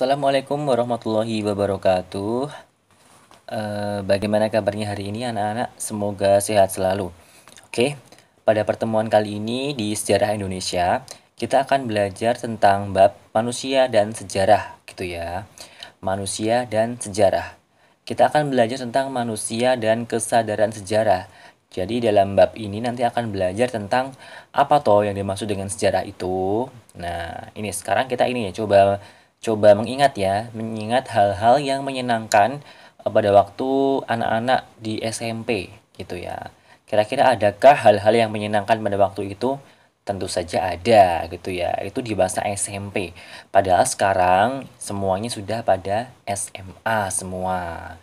Assalamualaikum warahmatullahi wabarakatuh. Bagaimana kabarnya hari ini anak-anak? Semoga sehat selalu. Oke, pada pertemuan kali ini di Sejarah Indonesia, kita akan belajar tentang bab manusia dan sejarah, gitu ya. Manusia dan sejarah. Kita akan belajar tentang manusia dan kesadaran sejarah. Jadi dalam bab ini nanti akan belajar tentang apa toh yang dimaksud dengan sejarah itu. Nah, ini sekarang kita ini ya coba coba mengingat ya, mengingat hal-hal yang menyenangkan pada waktu anak-anak di SMP gitu ya. Kira-kira adakah hal-hal yang menyenangkan pada waktu itu? Tentu saja ada gitu ya. Itu di masa SMP. Padahal sekarang semuanya sudah pada SMA semua.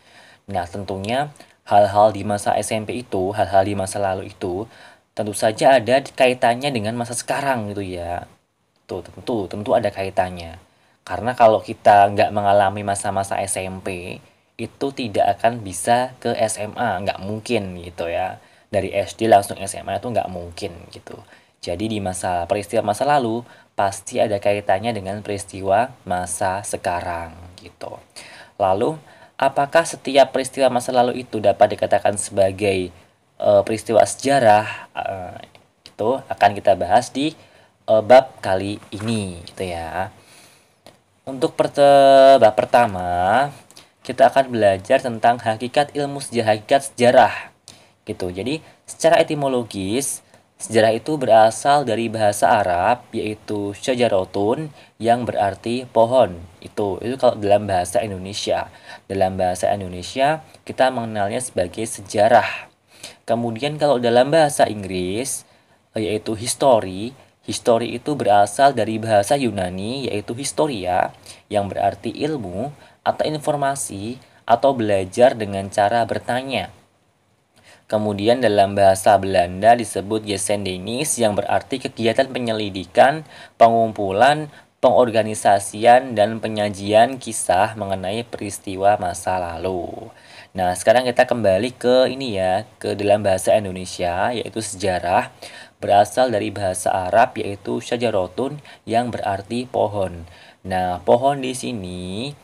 Nah, tentunya hal-hal di masa SMP itu, hal-hal di masa lalu itu tentu saja ada kaitannya dengan masa sekarang gitu ya. Tuh, tentu ada kaitannya. Karena kalau kita nggak mengalami masa-masa SMP, itu tidak akan bisa ke SMA, nggak mungkin gitu ya. Dari SD langsung SMA itu nggak mungkin gitu. Jadi di peristiwa masa lalu, pasti ada kaitannya dengan peristiwa masa sekarang gitu. Lalu, apakah setiap peristiwa masa lalu itu dapat dikatakan sebagai peristiwa sejarah? Itu akan kita bahas di bab kali ini gitu ya. Untuk bab pertama, kita akan belajar tentang hakikat ilmu sejarah, hakikat sejarah gitu. Jadi, secara etimologis, sejarah itu berasal dari bahasa Arab yaitu syajarotun yang berarti pohon. Itu kalau dalam bahasa Indonesia. Dalam bahasa Indonesia, kita mengenalnya sebagai sejarah. Kemudian kalau dalam bahasa Inggris, yaitu history. History itu berasal dari bahasa Yunani yaitu historia yang berarti ilmu atau informasi atau belajar dengan cara bertanya. Kemudian dalam bahasa Belanda disebut Gesendenies yang berarti kegiatan penyelidikan, pengumpulan, pengorganisasian, dan penyajian kisah mengenai peristiwa masa lalu. Nah, sekarang kita kembali ke ini ya, ke dalam bahasa Indonesia yaitu sejarah berasal dari bahasa Arab yaitu syajarotun yang berarti pohon. Nah, pohon di sini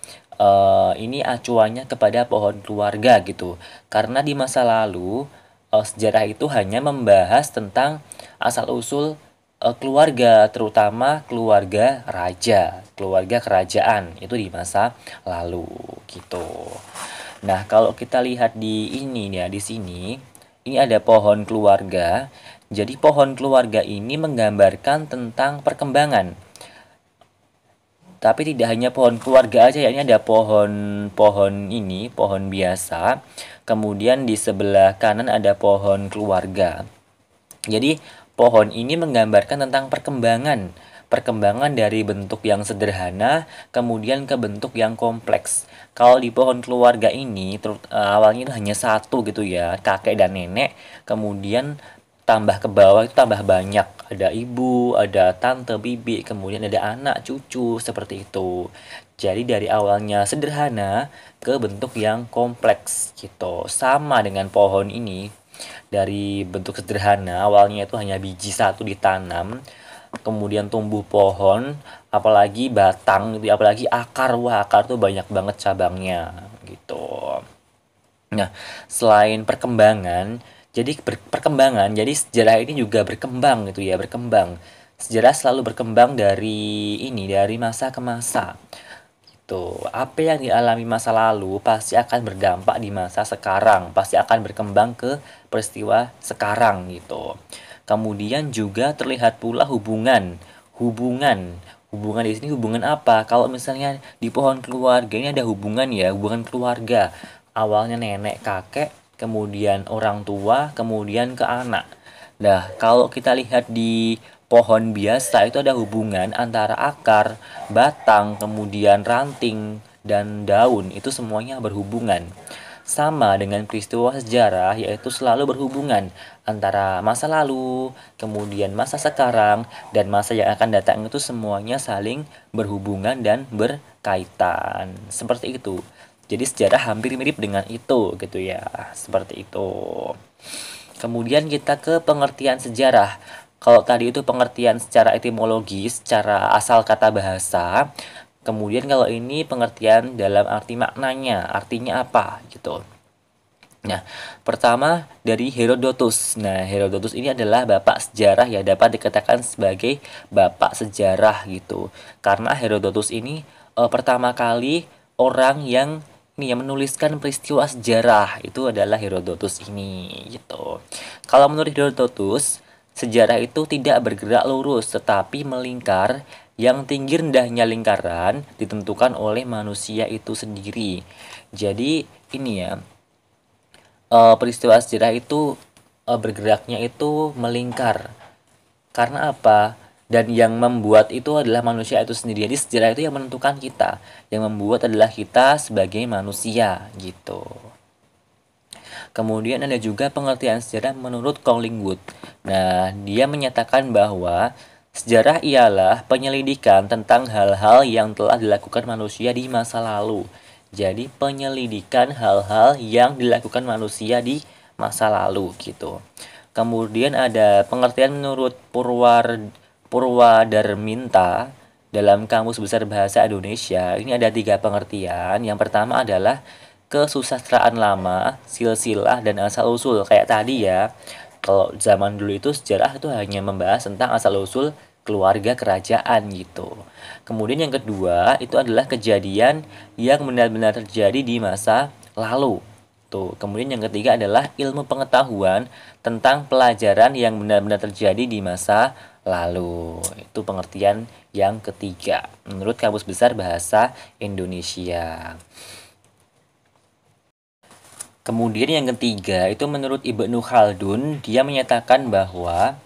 ini acuannya kepada pohon keluarga gitu. Karena di masa lalu sejarah itu hanya membahas tentang asal-usul keluarga, terutama keluarga raja, keluarga kerajaan itu di masa lalu gitu. Nah, kalau kita lihat di ini ya, di sini ini ada pohon keluarga. Jadi pohon keluarga ini menggambarkan tentang perkembangan. Tapi tidak hanya pohon keluarga aja ya, ini ada pohon ini, pohon biasa. Kemudian di sebelah kanan ada pohon keluarga. Jadi pohon ini menggambarkan tentang perkembangan. Perkembangan dari bentuk yang sederhana kemudian ke bentuk yang kompleks. Kalau di pohon keluarga ini awalnya itu hanya satu gitu ya, kakek dan nenek. Kemudian tambah ke bawah itu tambah banyak. Ada ibu, ada tante, bibi, kemudian ada anak, cucu, seperti itu. Jadi dari awalnya sederhana ke bentuk yang kompleks gitu. Sama dengan pohon ini. Dari bentuk sederhana, awalnya itu hanya biji satu ditanam, kemudian tumbuh pohon, apalagi batang gitu, apalagi akar. Wah, akar tuh banyak banget cabangnya gitu. Nah, selain perkembangan, jadi sejarah ini juga berkembang gitu ya, berkembang. Sejarah selalu berkembang dari masa ke masa. Gitu. Apa yang dialami masa lalu pasti akan berdampak di masa sekarang, pasti akan berkembang ke peristiwa sekarang gitu. Kemudian juga terlihat pula hubungan, hubungan di sini hubungan apa? Kalau misalnya di pohon keluarga ini ada hubungan ya, hubungan keluarga. Awalnya nenek, kakek, kemudian orang tua, kemudian ke anak. Nah, kalau kita lihat di pohon biasa itu ada hubungan antara akar, batang, kemudian ranting, dan daun. Itu semuanya berhubungan. Sama dengan peristiwa sejarah yaitu selalu berhubungan antara masa lalu, kemudian masa sekarang, dan masa yang akan datang itu semuanya saling berhubungan dan berkaitan. Seperti itu. Jadi sejarah hampir mirip dengan itu gitu ya. Seperti itu. Kemudian kita ke pengertian sejarah. Kalau tadi itu pengertian secara etimologis, secara asal kata bahasa. Kemudian kalau ini pengertian dalam arti maknanya, artinya apa gitu. Nah, pertama dari Herodotus. Nah, Herodotus ini adalah bapak sejarah ya, dapat dikatakan sebagai bapak sejarah gitu. Karena Herodotus ini pertama kali orang yang ini yang menuliskan peristiwa sejarah itu adalah Herodotus ini gitu. Kalau menurut Herodotus, sejarah itu tidak bergerak lurus tetapi melingkar, yang tinggi rendahnya lingkaran ditentukan oleh manusia itu sendiri. Jadi ini ya, peristiwa sejarah itu bergeraknya itu melingkar. Karena apa? Dan yang membuat itu adalah manusia itu sendiri. Jadi sejarah itu yang menentukan kita. Yang membuat adalah kita sebagai manusia gitu. Kemudian ada juga pengertian sejarah menurut Collingwood. Nah, dia menyatakan bahwa sejarah ialah penyelidikan tentang hal-hal yang telah dilakukan manusia di masa lalu. Jadi penyelidikan hal-hal yang dilakukan manusia di masa lalu gitu. Kemudian ada pengertian menurut Purwadarminta dalam Kamus Besar Bahasa Indonesia. Ini ada 3 pengertian. Yang pertama adalah kesusastraan lama, silsilah, dan asal-usul. Kayak tadi ya, kalau zaman dulu itu sejarah itu hanya membahas tentang asal-usul keluarga kerajaan gitu. Kemudian yang kedua itu adalah kejadian yang benar-benar terjadi di masa lalu. Tuh. Kemudian yang ketiga adalah ilmu pengetahuan tentang pelajaran yang benar-benar terjadi di masa lalu. Itu pengertian yang ketiga menurut Kamus Besar Bahasa Indonesia. Kemudian yang ketiga itu menurut Ibnu Khaldun, dia menyatakan bahwa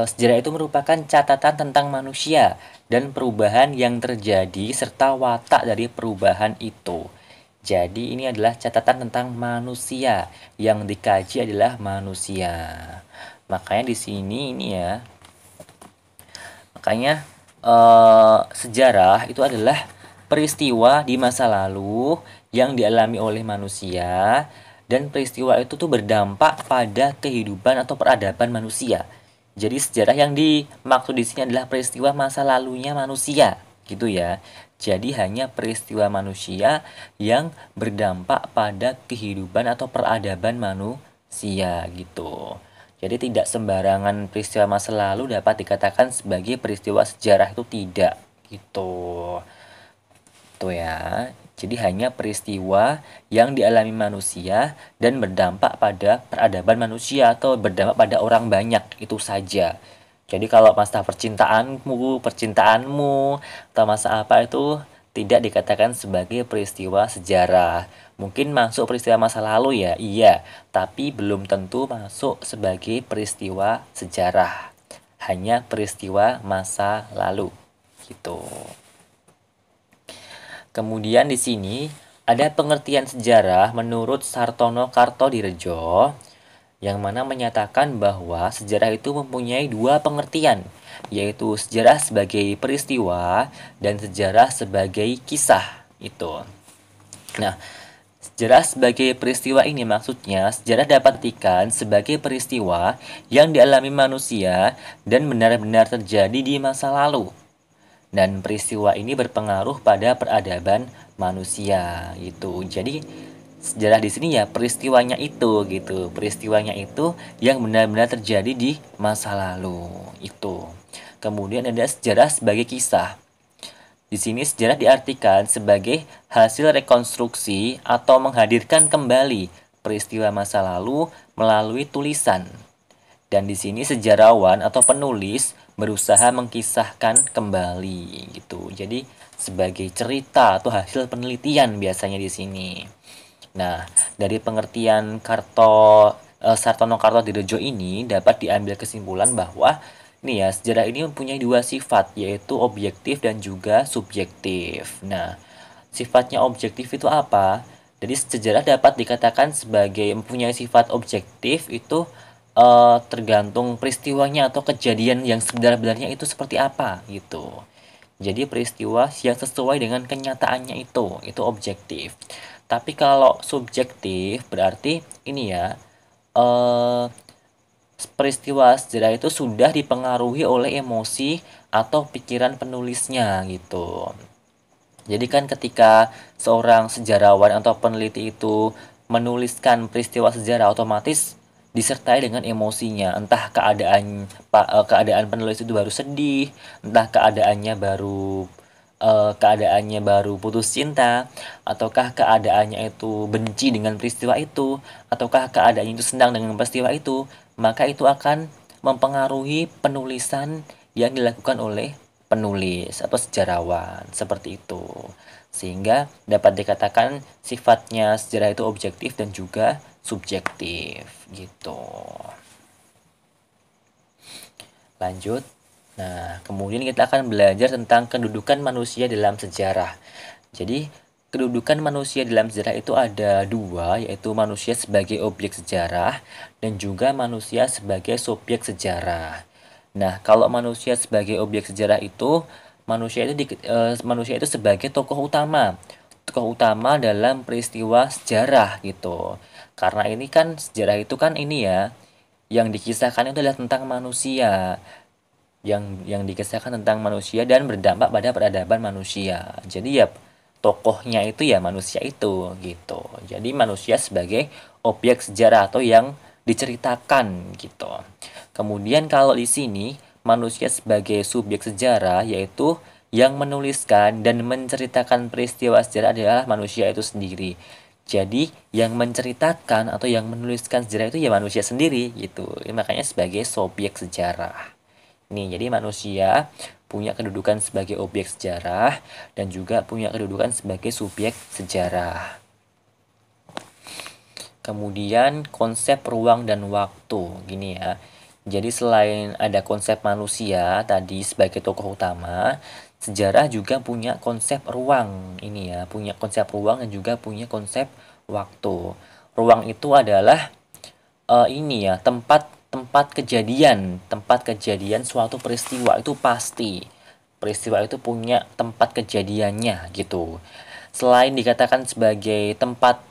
sejarah itu merupakan catatan tentang manusia dan perubahan yang terjadi serta watak dari perubahan itu. Jadi ini adalah catatan tentang manusia, yang dikaji adalah manusia. Makanya di sini ini ya, makanya sejarah itu adalah peristiwa di masa lalu yang dialami oleh manusia, dan peristiwa itu tuh berdampak pada kehidupan atau peradaban manusia. Jadi sejarah yang dimaksud di sini adalah peristiwa masa lalunya manusia, gitu ya. Jadi hanya peristiwa manusia yang berdampak pada kehidupan atau peradaban manusia gitu. Jadi tidak sembarangan peristiwa masa lalu dapat dikatakan sebagai peristiwa sejarah, itu tidak gitu. Tuh ya. Jadi hanya peristiwa yang dialami manusia dan berdampak pada peradaban manusia atau berdampak pada orang banyak, itu saja. Jadi kalau masa percintaanmu atau masa apa itu tidak dikatakan sebagai peristiwa sejarah. Mungkin masuk peristiwa masa lalu ya, iya, tapi belum tentu masuk sebagai peristiwa sejarah. Hanya peristiwa masa lalu gitu. Kemudian di sini ada pengertian sejarah menurut Sartono Kartodirejo, yang mana menyatakan bahwa sejarah itu mempunyai 2 pengertian, yaitu sejarah sebagai peristiwa dan sejarah sebagai kisah itu. Nah, sejarah sebagai peristiwa ini maksudnya sejarah dapat diartikan sebagai peristiwa yang dialami manusia dan benar-benar terjadi di masa lalu. Dan peristiwa ini berpengaruh pada peradaban manusia gitu. Jadi sejarah di sini ya peristiwanya itu gitu. Peristiwanya itu yang benar-benar terjadi di masa lalu itu. Kemudian ada sejarah sebagai kisah. Di sini sejarah diartikan sebagai hasil rekonstruksi atau menghadirkan kembali peristiwa masa lalu melalui tulisan. Dan di sini sejarawan atau penulis berusaha mengkisahkan kembali gitu. Jadi sebagai cerita atau hasil penelitian biasanya di sini. Nah, dari pengertian Sartono Kartodirejo ini dapat diambil kesimpulan bahwa nih ya, sejarah ini mempunyai 2 sifat, yaitu objektif dan juga subjektif. Nah, sifatnya objektif itu apa? Jadi sejarah dapat dikatakan sebagai mempunyai sifat objektif itu tergantung peristiwanya atau kejadian yang sebenarnya itu seperti apa gitu. Jadi peristiwa yang sesuai dengan kenyataannya itu objektif. Tapi kalau subjektif berarti ini ya, eh, peristiwa sejarah itu sudah dipengaruhi oleh emosi atau pikiran penulisnya gitu. Jadi kan ketika seorang sejarawan atau peneliti itu menuliskan peristiwa sejarah, otomatis disertai dengan emosinya. Entah keadaan penulis itu baru sedih, entah keadaannya baru putus cinta, ataukah keadaannya itu benci dengan peristiwa itu, ataukah keadaannya itu senang dengan peristiwa itu, maka itu akan mempengaruhi penulisan yang dilakukan oleh penulis atau sejarawan seperti itu. Sehingga dapat dikatakan sifatnya sejarah itu objektif dan juga subjektif gitu. Lanjut. Nah, kemudian kita akan belajar tentang kedudukan manusia dalam sejarah. Jadi, kedudukan manusia dalam sejarah itu ada dua, yaitu manusia sebagai objek sejarah dan juga manusia sebagai subjek sejarah. Nah, kalau manusia sebagai objek sejarah itu, manusia itu sebagai tokoh utama. Tokoh utama dalam peristiwa sejarah gitu. Karena ini kan sejarah itu kan ini ya, yang dikisahkan itu adalah tentang manusia, yang dikisahkan tentang manusia dan berdampak pada peradaban manusia. Jadi ya tokohnya itu ya manusia itu gitu. Jadi manusia sebagai objek sejarah atau yang diceritakan gitu. Kemudian kalau di sini manusia sebagai subjek sejarah yaitu yang menuliskan dan menceritakan peristiwa sejarah adalah manusia itu sendiri. Jadi yang menceritakan atau yang menuliskan sejarah itu ya manusia sendiri gitu. Makanya sebagai subjek sejarah. Nih, jadi manusia punya kedudukan sebagai objek sejarah dan juga punya kedudukan sebagai subjek sejarah. Kemudian konsep ruang dan waktu, gini ya. Jadi selain ada konsep manusia tadi sebagai tokoh utama, sejarah juga punya konsep ruang ini ya, punya konsep ruang dan juga punya konsep waktu. Ruang itu adalah ini ya tempat kejadian suatu peristiwa itu pasti peristiwa itu punya tempat kejadiannya gitu. Selain dikatakan sebagai tempat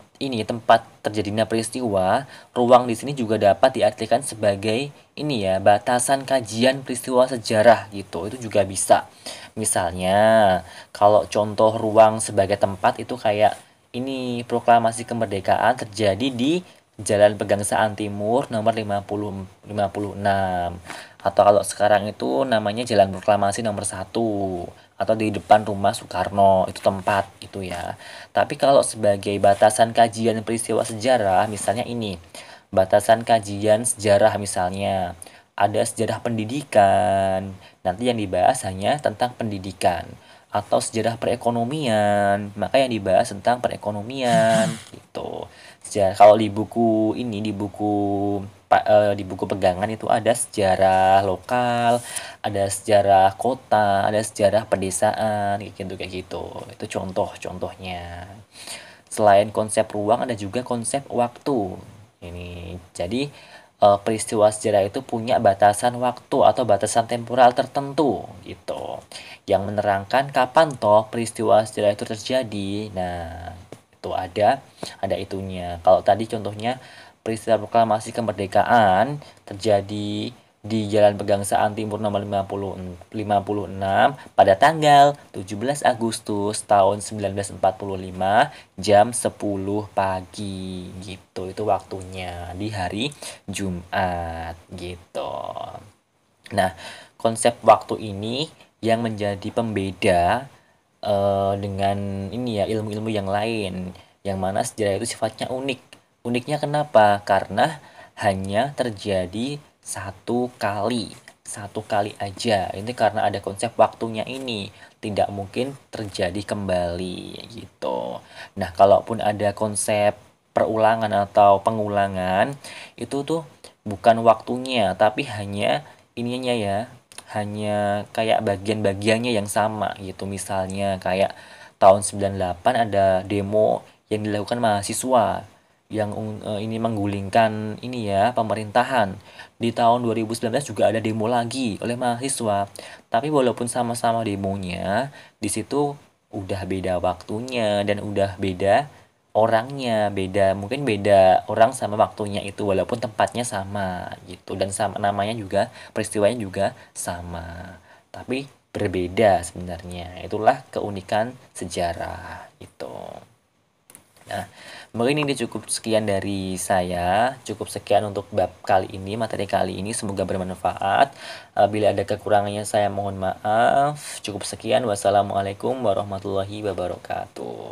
terjadinya peristiwa, ruang di sini juga dapat diartikan sebagai ini ya batasan kajian peristiwa sejarah gitu, itu juga bisa. Misalnya kalau contoh ruang sebagai tempat itu kayak ini proklamasi kemerdekaan terjadi di Jalan Pegangsaan Timur nomor 56. Atau kalau sekarang itu namanya Jalan Proklamasi nomor 1 atau di depan rumah Soekarno, itu tempat gitu ya. Tapi kalau sebagai batasan kajian peristiwa sejarah, misalnya ini, batasan kajian sejarah misalnya, ada sejarah pendidikan, nanti yang dibahas hanya tentang pendidikan. Atau sejarah perekonomian, maka yang dibahas tentang perekonomian gitu. Kalau di buku ini di buku pegangan itu ada sejarah lokal, ada sejarah kota, ada sejarah pedesaan kayak gitu. Itu contoh-contohnya. Selain konsep ruang ada juga konsep waktu. Ini. Jadi peristiwa sejarah itu punya batasan waktu atau batasan temporal tertentu gitu. Yang menerangkan kapan toh peristiwa sejarah itu terjadi. Nah, itu ada itunya. Kalau tadi contohnya peristiwa proklamasi kemerdekaan terjadi di Jalan Pegangsaan Timur nomor 56 pada tanggal 17 Agustus tahun 1945 jam 10 pagi gitu. Itu waktunya di hari Jumat gitu. Nah, konsep waktu ini yang menjadi pembeda dengan ini ya ilmu-ilmu yang lain, yang mana sejarah itu sifatnya unik. Uniknya kenapa? Karena hanya terjadi satu kali aja. Ini karena ada konsep waktunya ini, tidak mungkin terjadi kembali gitu. Nah, kalaupun ada konsep perulangan atau pengulangan, itu tuh bukan waktunya, tapi hanya ininya ya, hanya kayak bagian-bagiannya yang sama gitu. Misalnya kayak tahun 98 ada demo yang dilakukan mahasiswa yang ini menggulingkan ini ya pemerintahan. Di tahun 2019 juga ada demo lagi oleh mahasiswa. Tapi walaupun sama-sama demonya, di situ udah beda waktunya dan udah beda orangnya, mungkin beda orang sama waktunya itu walaupun tempatnya sama gitu dan sama namanya juga peristiwanya juga sama. Tapi berbeda sebenarnya. Itulah keunikan sejarah itu. Nah, mungkin ini cukup sekian dari saya. Cukup sekian untuk bab kali ini, materi kali ini. Semoga bermanfaat. Bila ada kekurangannya saya mohon maaf. Cukup sekian. Wassalamualaikum warahmatullahi wabarakatuh.